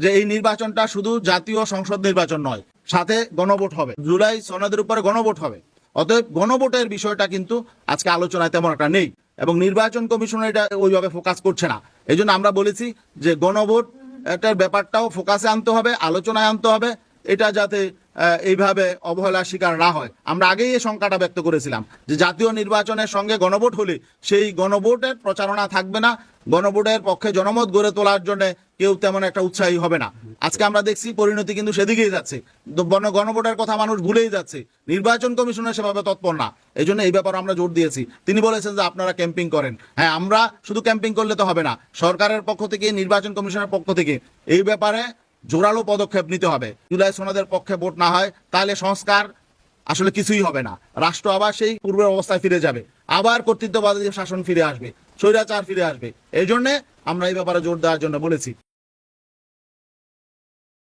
যে এই নির্বাচনটা শুধু জাতীয় সংসদ নির্বাচন নয়, সাথে গণভোট হবে, জুলাই সনদের উপরে গণভোট হবে। অতএব গণভোটের বিষয়টা কিন্তু আজকে আলোচনায় তেমন একটা নেই এবং নির্বাচন কমিশন এটা ওইভাবে ফোকাস করছে না। এই জন্য আমরা বলেছি যে গণভোট এটার ব্যাপারটাও ফোকাসে আনতে হবে, আলোচনায় আনতে হবে, এটা যাতে এইভাবে অবহেলার শিকার না হয়। আমরা আগেই এই শঙ্কাটা ব্যক্ত করেছিলাম যে জাতীয় নির্বাচনের সঙ্গে গণভোট হলে সেই গণভোটের প্রচারণা থাকবে না, গণভোটের পক্ষে জনমত গড়ে তোলার জন্য কেউ তেমন একটা উৎসাহী হবে না। আজকে আমরা দেখছি পরিণতি কিন্তু সেদিকেই যাচ্ছে, গণভোটের কথা মানুষ ভুলেই যাচ্ছে, নির্বাচন কমিশনের সেভাবে তৎপর না। এই জন্য এই ব্যাপারে আমরা জোর দিয়েছি। তিনি বলেছেন যে আপনারা ক্যাম্পিং করেন, হ্যাঁ, আমরা শুধু ক্যাম্পিং করলে তো হবে না, সরকারের পক্ষ থেকে, নির্বাচন কমিশনের পক্ষ থেকে এই ব্যাপারে জোরালো পদক্ষেপ নিতে হবে। জুলাই সনদের পক্ষে ভোট না হয় তাহলে সংস্কার আসলে কিছুই হবে না, রাষ্ট্র আবার সেই পূর্বের অবস্থায় ফিরে যাবে, আবার কর্তৃত্ববাদী শাসন ফিরে আসবে, স্বৈরাচার ফিরে আসবে। এই জন্য আমরা এই ব্যাপারে জোর দেওয়ার জন্য বলেছি।